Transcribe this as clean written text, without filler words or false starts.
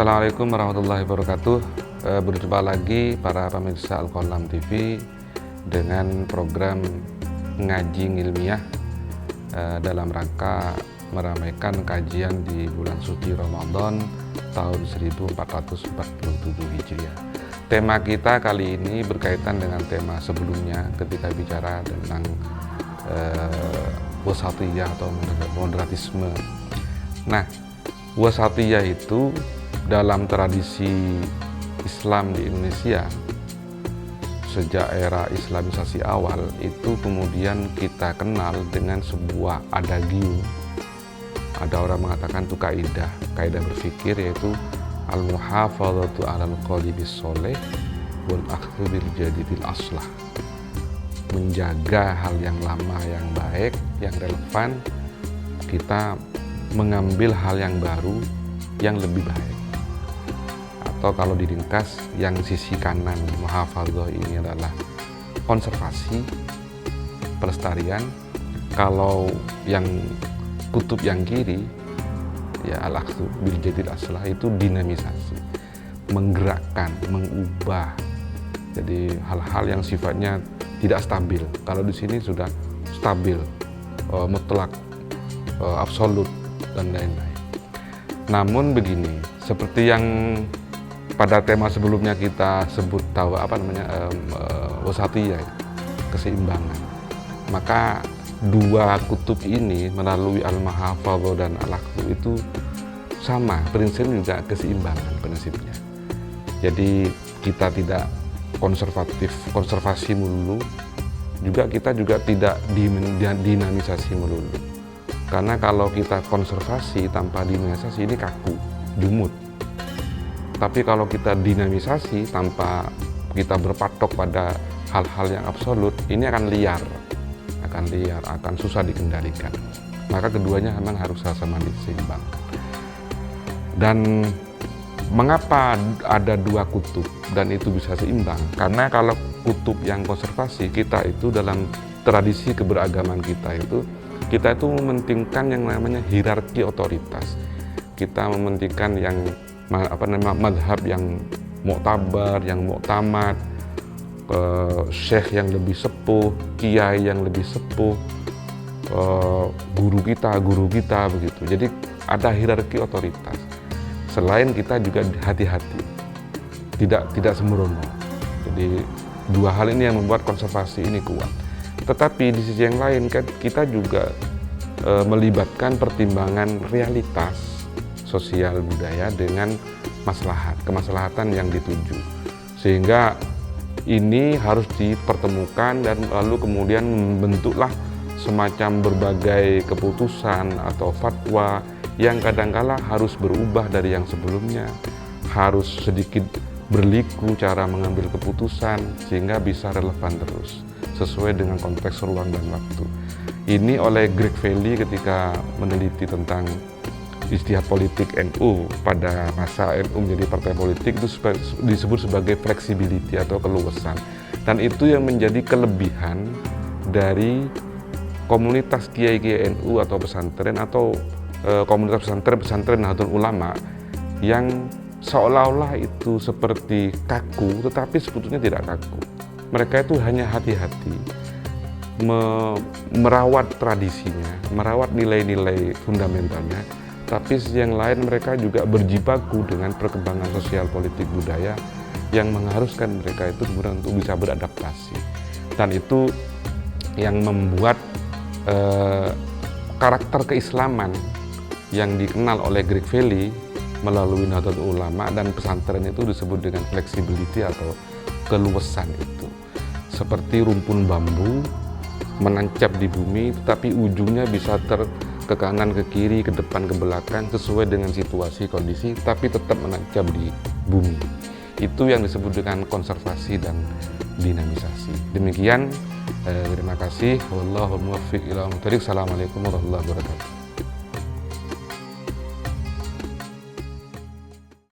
Assalamualaikum warahmatullahi wabarakatuh. Berjumpa lagi para pemirsa Al-Qalam TV dengan program ngaji ilmiah dalam rangka meramaikan kajian di bulan suci Ramadan tahun 1447 Hijriah. Tema kita kali ini berkaitan dengan tema sebelumnya ketika bicara tentang wasatiyah atau moderatisme. Nah, wasatiyah itu dalam tradisi Islam di Indonesia sejak era Islamisasi awal itu kemudian kita kenal dengan sebuah adagium. Ada orang mengatakan itu kaidah berpikir, yaitu al-muhafadzatu 'alal qawli bis-sholih wal akhdhu bil jadidil aslah. Menjaga hal yang lama, yang baik, yang relevan, kita mengambil hal yang baru yang lebih baik. Atau kalau diringkas, yang sisi kanan muhafadzah ini adalah konservasi, pelestarian. Kalau yang kutub yang kiri, ya al-akhdhu bil jadidil aslah, itu dinamisasi, menggerakkan, mengubah. Jadi hal-hal yang sifatnya tidak stabil. Kalau di sini sudah stabil, mutlak, absolut, dan lain-lain. Namun begini, seperti yang pada tema sebelumnya kita sebut wasatiyah, keseimbangan. Maka dua kutub ini melalui al-muhafadzah dan al-akhdhu itu sama, prinsip juga keseimbangan prinsipnya. Jadi kita tidak konservasi melulu, kita juga tidak dinamisasi melulu. Karena kalau kita konservasi tanpa dinamisasi ini kaku, jumut. Tapi kalau kita dinamisasi tanpa kita berpatok pada hal-hal yang absolut, ini akan liar, akan susah dikendalikan. Maka keduanya memang harus sama seimbang. Dan mengapa ada dua kutub dan itu bisa seimbang? Karena kalau kutub yang konservasi, kita itu dalam tradisi keberagaman kita itu mementingkan yang namanya hierarki otoritas. Kita mementingkan yang madhab yang muktabar, yang muktamad, syekh yang lebih sepuh, kiai yang lebih sepuh, guru kita begitu. Jadi ada hierarki otoritas. Selain kita juga hati-hati, tidak sembrono. Jadi dua hal ini yang membuat konservasi ini kuat. Tetapi di sisi yang lain kita juga melibatkan pertimbangan realitas sosial budaya dengan kemaslahatan yang dituju, sehingga ini harus dipertemukan dan lalu kemudian membentuklah semacam berbagai keputusan atau fatwa yang kadangkala harus berubah dari yang sebelumnya, harus sedikit berliku cara mengambil keputusan sehingga bisa relevan terus sesuai dengan konteks ruang dan waktu. Ini oleh Greg Valley ketika meneliti tentang istihad politik NU pada masa NU menjadi partai politik itu disebut sebagai flexibility atau keluasan. Dan itu yang menjadi kelebihan dari komunitas kiai-kiai NU atau pesantren atau komunitas pesantren Nahdlatul Ulama yang seolah-olah itu seperti kaku, tetapi sebetulnya tidak kaku. Mereka itu hanya hati-hati merawat tradisinya, merawat nilai-nilai fundamentalnya. Tapi sisi yang lain mereka juga berjibaku dengan perkembangan sosial politik budaya yang mengharuskan mereka itu kemudian untuk bisa beradaptasi. Dan itu yang membuat karakter keislaman yang dikenal oleh Greg Valley melalui Nahdlatul Ulama dan pesantren itu disebut dengan flexibility atau keluasan itu. Seperti rumpun bambu menancap di bumi, tetapi ujungnya bisa ke kanan, ke kiri, ke depan, ke belakang sesuai dengan situasi, kondisi, tapi tetap menancap di bumi. Itu yang disebut dengan konservasi dan dinamisasi. Demikian, terima kasih. Wallahul muwaffiq ila aqwamit thoriq. Assalamualaikum warahmatullahi wabarakatuh.